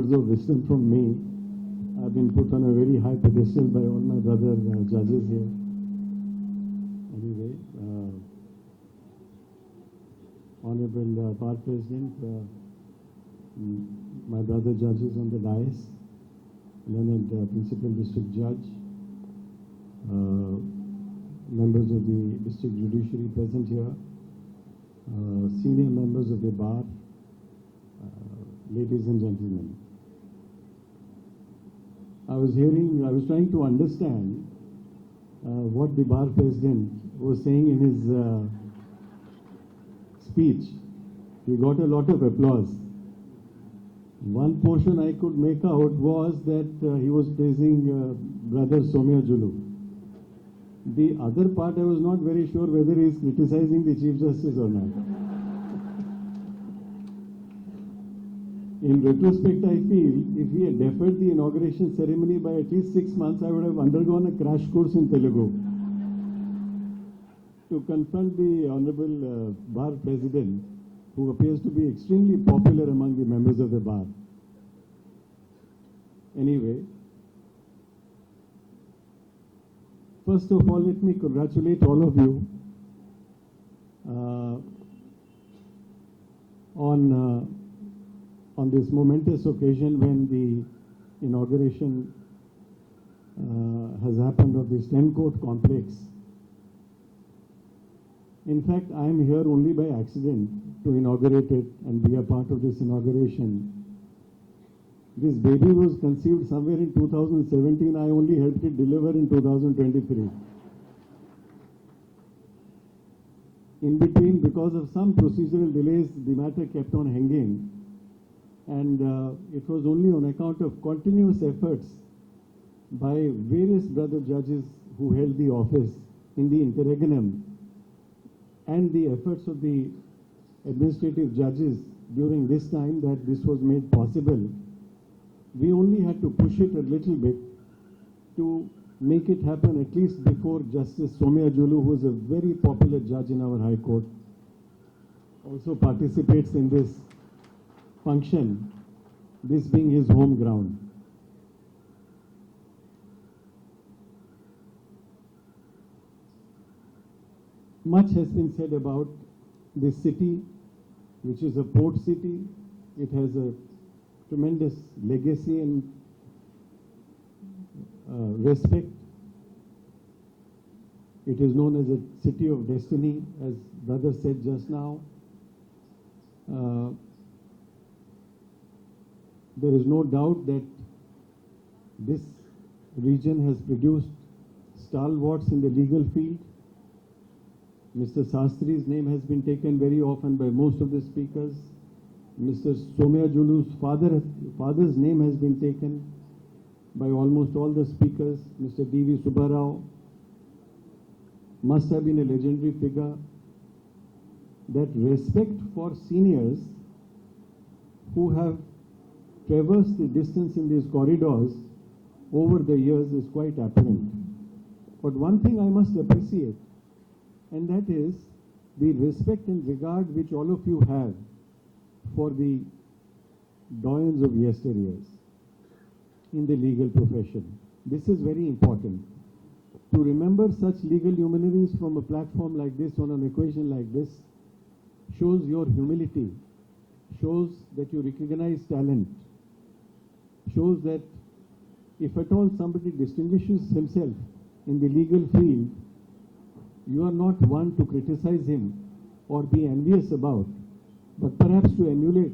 words of wisdom from me. I've been put on a very high pedestal by all my brother judges here. Anyway, Honorable Bar President, my brother judges on the dais, learned Principal District Judge, members of the District Judiciary present here, senior members of the Bar, ladies and gentlemen. I was trying to understand what the Bar President was saying in his speech. He got a lot of applause. One portion I could make out was that he was praising Brother Somya Julu. The other part I was not very sure whether he is criticizing the Chief Justice or not. In retrospect, I feel if we had deferred the inauguration ceremony by at least 6 months, I would have undergone a crash course in Telugu to confront the Honorable Bar President, who appears to be extremely popular among the members of the Bar. Anyway, first of all, let me congratulate all of you on this momentous occasion when the inauguration has happened of this 10-court complex. In fact, I am here only by accident to inaugurate it and be a part of this inauguration. This baby was conceived somewhere in 2017. I only helped it deliver in 2023. In between, because of some procedural delays, the matter kept on hanging. And it was only on account of continuous efforts by various brother judges who held the office in the interregnum and the efforts of the administrative judges during this time that this was made possible. We only had to push it a little bit to make it happen at least before Justice Somya Julu, who is a very popular judge in our High Court, also participates in this function, this being his home ground. Much has been said about this city, which is a port city. It has a tremendous legacy and respect. It is known as a city of destiny, as brother said just now. There is no doubt that this region has produced stalwarts in the legal field. Mr. Sastri's name has been taken very often by most of the speakers. Mr. Somya Julu's father's name has been taken by almost all the speakers. Mr. D.V. Subbarao must have been a legendary figure. That respect for seniors who have traversed the distance in these corridors over the years is quite apparent. But one thing I must appreciate, and that is the respect and regard which all of you have for the doyens of yesteryears in the legal profession. This is very important. To remember such legal luminaries from a platform like this, on an occasion like this, shows your humility, shows that you recognize talent, shows that if at all somebody distinguishes himself in the legal field, you are not one to criticize him or be envious about, but perhaps to emulate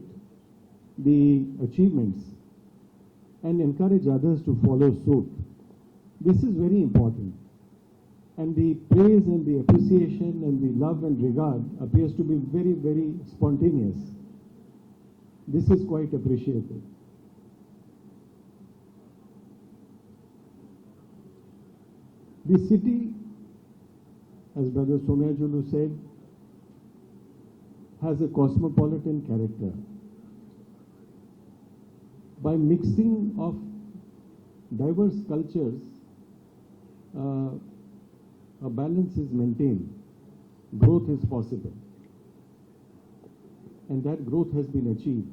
the achievements and encourage others to follow suit. This is very important. And the praise and the appreciation and the love and regard appears to be very, very spontaneous. This is quite appreciated. The city, as Brother Somya Julu said, has a cosmopolitan character. By mixing of diverse cultures, a balance is maintained. Growth is possible. And that growth has been achieved.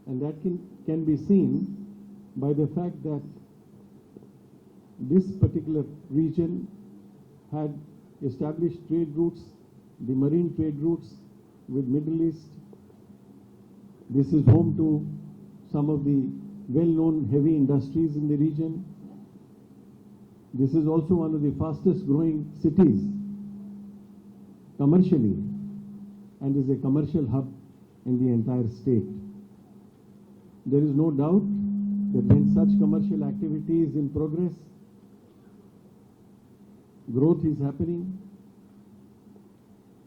And that can be seen by the fact that this particular region had established trade routes, the marine trade routes with Middle East. This is home to some of the well-known heavy industries in the region. This is also one of the fastest growing cities commercially and is a commercial hub in the entire state. There is no doubt that when such commercial activity is in progress, growth is happening,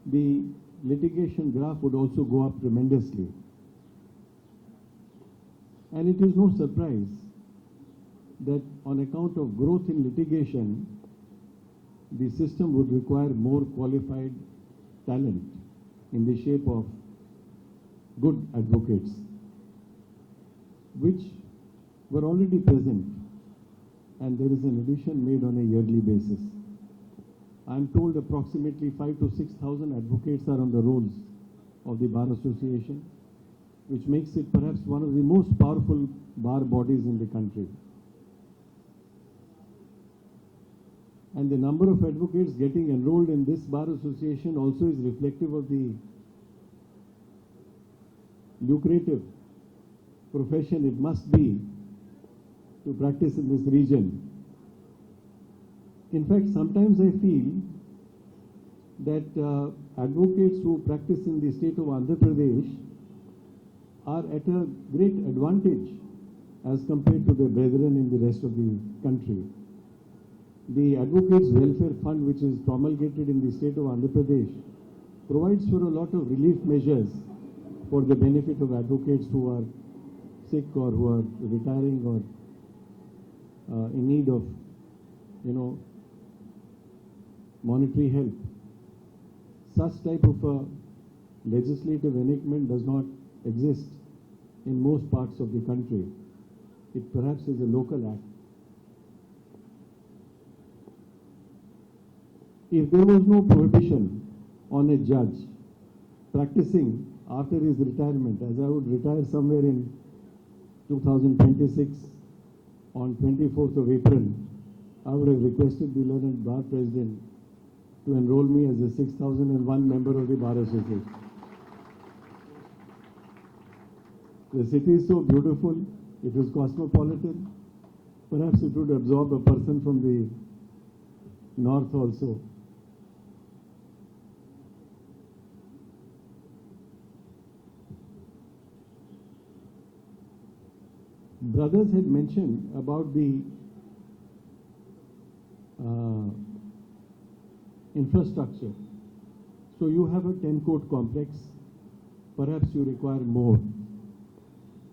the litigation graph would also go up tremendously. And it is no surprise that on account of growth in litigation, the system would require more qualified talent in the shape of good advocates, which were already present, and there is an addition made on a yearly basis. I'm told approximately 5,000 to 6,000 advocates are on the rolls of the Bar Association, which makes it perhaps one of the most powerful bar bodies in the country. And the number of advocates getting enrolled in this Bar Association also is reflective of the lucrative profession it must be to practice in this region. In fact, sometimes I feel that advocates who practice in the state of Andhra Pradesh are at a great advantage as compared to their brethren in the rest of the country. The Advocates Welfare Fund, which is promulgated in the state of Andhra Pradesh, provides for a lot of relief measures for the benefit of advocates who are sick or who are retiring or in need of, monetary help. Such type of a legislative enactment does not exist in most parts of the country. It perhaps is a local act. If there was no prohibition on a judge practicing after his retirement, as I would retire somewhere in 2026 on 24th of April, I would have requested the learned bar president to enroll me as a 6001 member of the Bar Association. The city is so beautiful, it is cosmopolitan. Perhaps it would absorb a person from the north also. Brothers had mentioned about the infrastructure. So you have a 10-court complex, perhaps you require more.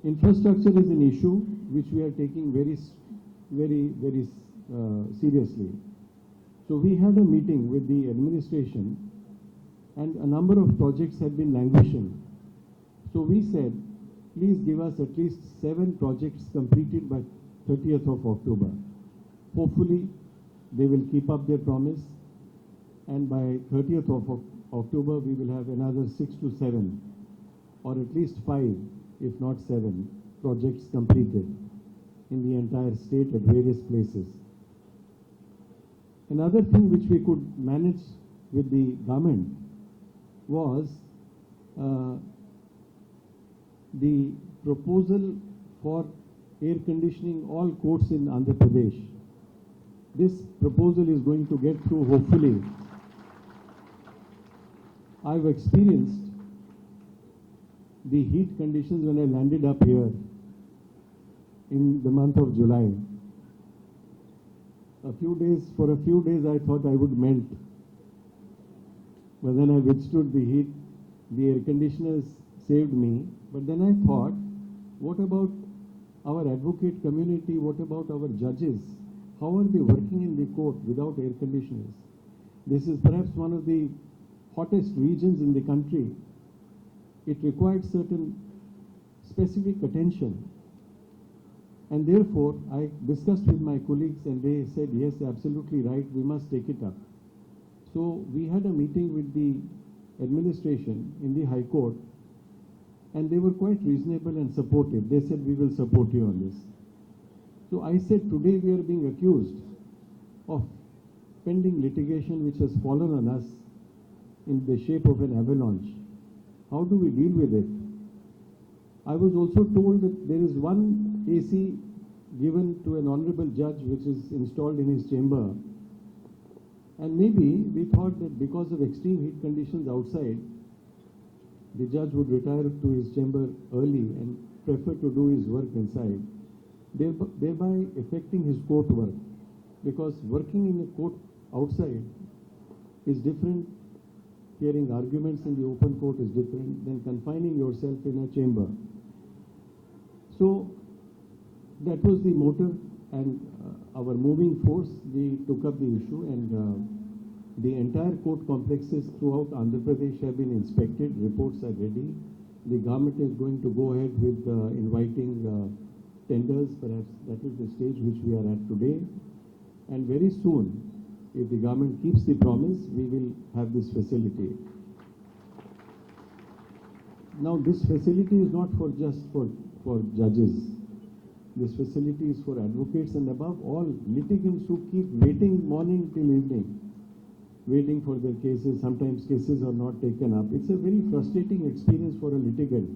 Infrastructure is an issue which we are taking very seriously. So we had a meeting with the administration and a number of projects had been languishing. So we said, please give us at least 7 projects completed by 30th of October. Hopefully, they will keep up their promise, and by 30th of October, we will have another 6 to 7, or at least 5, if not 7, projects completed in the entire state at various places. Another thing which we could manage with the government was the proposal for air conditioning all courts in Andhra Pradesh. This proposal is going to get through, hopefully. I've experienced the heat conditions when I landed up here in the month of July. For a few days I thought I would melt. But then I withstood the heat. The air conditioners saved me. But then I thought, what about our advocate community? What about our judges? How are they working in the court without air conditioners? This is perhaps one of the hottest regions in the country. It required certain specific attention. And therefore, I discussed with my colleagues and they said, yes, absolutely right, we must take it up. So we had a meeting with the administration in the High Court And they were quite reasonable and supportive. They said, we will support you on this. So I said, today we are being accused of pending litigation which has fallen on us in the shape of an avalanche. How do we deal with it? I was also told that there is one AC given to an honorable judge which is installed in his chamber. And maybe we thought that because of extreme heat conditions outside, the judge would retire to his chamber early and prefer to do his work inside, thereby affecting his court work. Because working in a court outside is different, hearing arguments in the open court is different than confining yourself in a chamber. So that was the motive and our moving force. We took up the issue, and the entire court complexes throughout Andhra Pradesh have been inspected. Reports are ready. The government is going to go ahead with inviting tenders. Perhaps that is the stage which we are at today. And very soon, if the government keeps the promise, we will have this facility. Now, this facility is not just for judges. This facility is for advocates and above all litigants who keep waiting morning till evening, waiting for their cases. Sometimes cases are not taken up. It's a very frustrating experience for a litigant.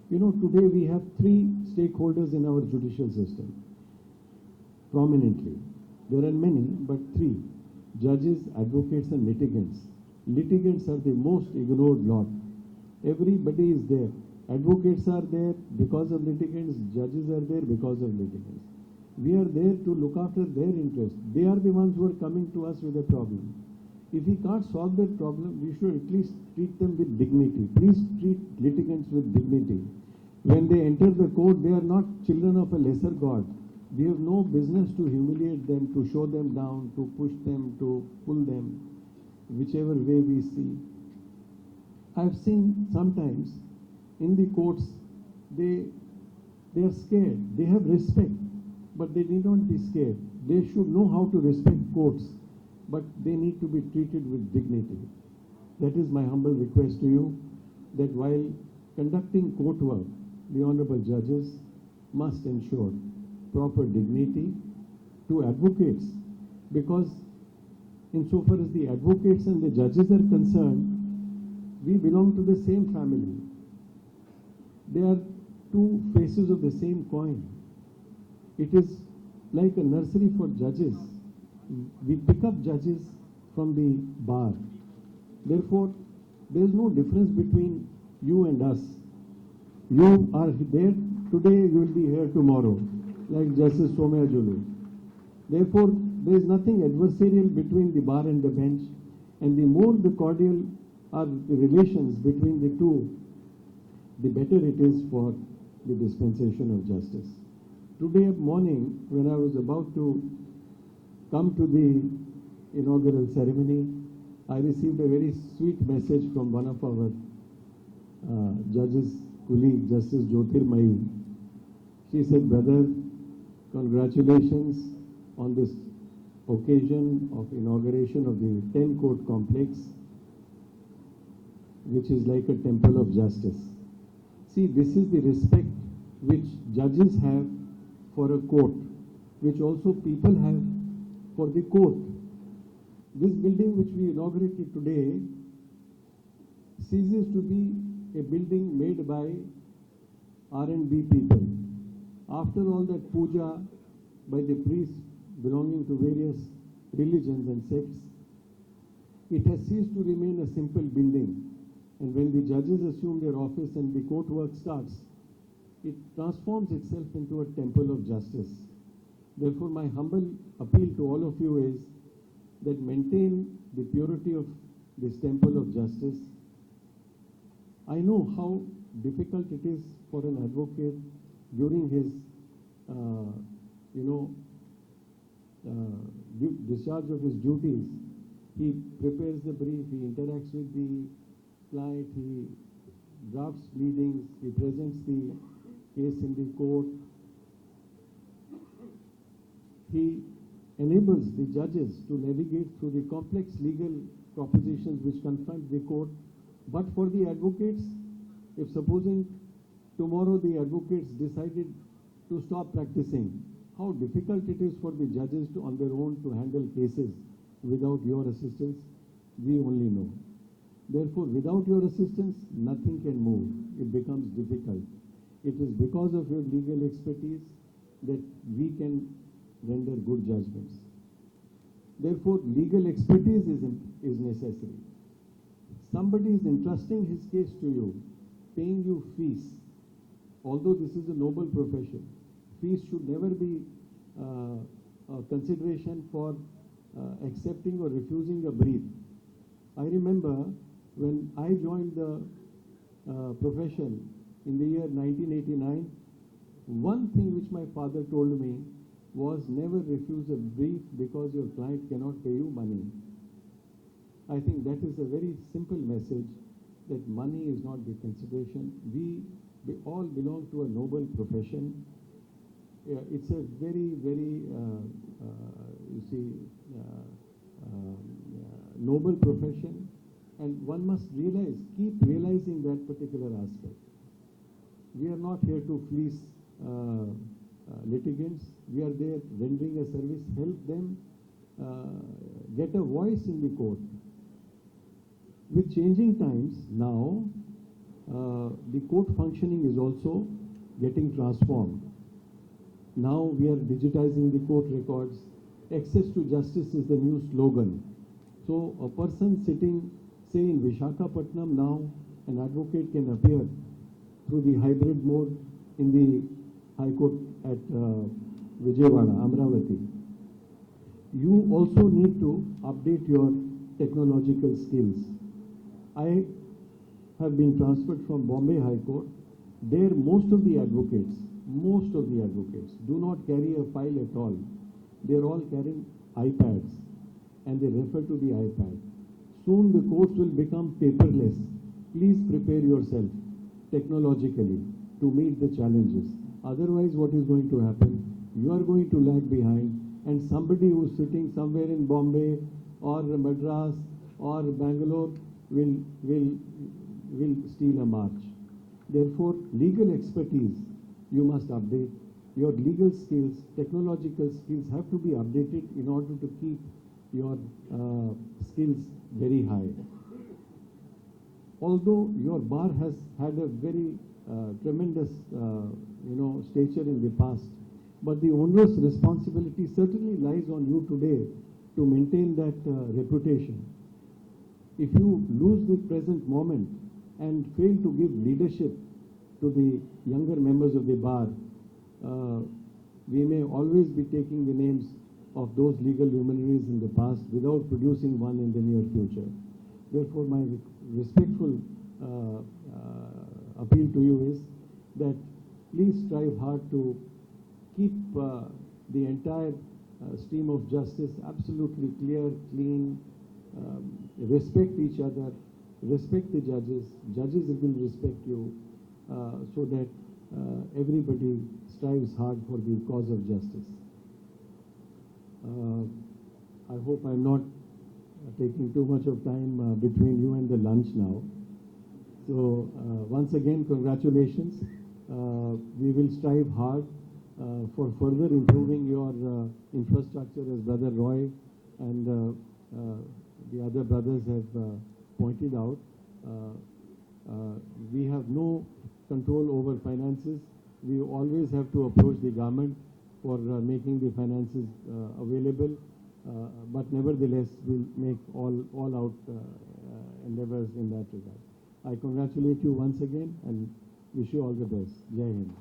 You know, today we have 3 stakeholders in our judicial system, prominently. There are many, but 3: judges, advocates, and litigants. Litigants are the most ignored lot. Everybody is there. Advocates are there because of litigants. Judges are there because of litigants. We are there to look after their interests. They are the ones who are coming to us with a problem. If we can't solve that problem, we should at least treat them with dignity. Please treat litigants with dignity. When they enter the court, they are not children of a lesser god. We have no business to humiliate them, to show them down, to push them, to pull them, whichever way we see. I've seen sometimes in the courts, they are scared. They have respect, but they need not be scared. They should know how to respect courts, but they need to be treated with dignity. That is my humble request to you, that while conducting court work, the honorable judges must ensure proper dignity to advocates, because insofar as the advocates and the judges are concerned, we belong to the same family. They are 2 faces of the same coin. It is like a nursery for judges. We pick up judges from the bar. Therefore, there is no difference between you and us. You are there today, you will be here tomorrow, like Justice Somaya Julu. Therefore, there is nothing adversarial between the bar and the bench, and the more the cordial are the relations between the two, the better it is for the dispensation of justice. Today morning, when I was about to come to the inaugural ceremony, I received a very sweet message from one of our judges, colleague, Justice Jyotirmayi. She said, brother, congratulations on this occasion of inauguration of the 10-court complex, which is like a temple of justice. See, this is the respect which judges have for a court, which also people have for the court. This building which we inaugurated today ceases to be a building made by R&B people. After all that puja by the priests belonging to various religions and sects, it has ceased to remain a simple building. And when the judges assume their office and the court work starts, it transforms itself into a temple of justice. Therefore, my humble appeal to all of you is that maintain the purity of this temple of justice. I know how difficult it is for an advocate during his, discharge of his duties. He prepares the brief, he interacts with the client, he drafts pleadings, he presents the case in the court. He enables the judges to navigate through the complex legal propositions which confront the court. But for the advocates, if supposing tomorrow the advocates decided to stop practicing, how difficult it is for the judges to, on their own, to handle cases without your assistance, we only know. Therefore, without your assistance, nothing can move. It becomes difficult. It is because of your legal expertise that we can render good judgments. Therefore, legal expertise is necessary. Somebody is entrusting his case to you, paying you fees. Although this is a noble profession, fees should never be a consideration for accepting or refusing a brief. I remember when I joined the profession in the year 1989, one thing which my father told me was never refuse a brief because your client cannot pay you money. I think that is a very simple message, that money is not the consideration. We all belong to a noble profession. It's a very, very, noble profession, and one must realize, keep realizing that particular aspect. We are not here to fleece litigants. We are there rendering a service, help them get a voice in the court. With changing times now, the court functioning is also getting transformed. Now we are digitizing the court records. Access to justice is the new slogan. So a person sitting, say in Visakhapatnam now, an advocate can appear through the hybrid mode in the High Court at Vijayawada, Amravati. You also need to update your technological skills. I have been transferred from Bombay High Court. There most of the advocates do not carry a file at all. They are all carrying iPads and they refer to the iPad. Soon the courts will become paperless. Please prepare yourself technologically to meet the challenges. Otherwise, what is going to happen? You are going to lag behind, and somebody who is sitting somewhere in Bombay or Madras or Bangalore will steal a march. Therefore, legal expertise you must update. Your legal skills, technological skills have to be updated in order to keep your skills very high. Although your bar has had a very tremendous stature in the past, but the onerous responsibility certainly lies on you today to maintain that reputation. If you lose the present moment and fail to give leadership to the younger members of the bar, we may always be taking the names of those legal luminaries in the past without producing one in the near future. Therefore, my respectful appeal to you is that please strive hard to keep the entire stream of justice absolutely clear, clean, respect each other, respect the judges, judges will respect you, so that everybody strives hard for the cause of justice. I hope I'm not taking too much of time between you and the lunch now. So once again, congratulations. We will strive hard for further improving your infrastructure, as Brother Roy and the other brothers have pointed out. We have no control over finances. We always have to approach the government for making the finances available, but nevertheless we'll make all out endeavors in that regard. I congratulate you once again and wish you all the best. Jai Hind.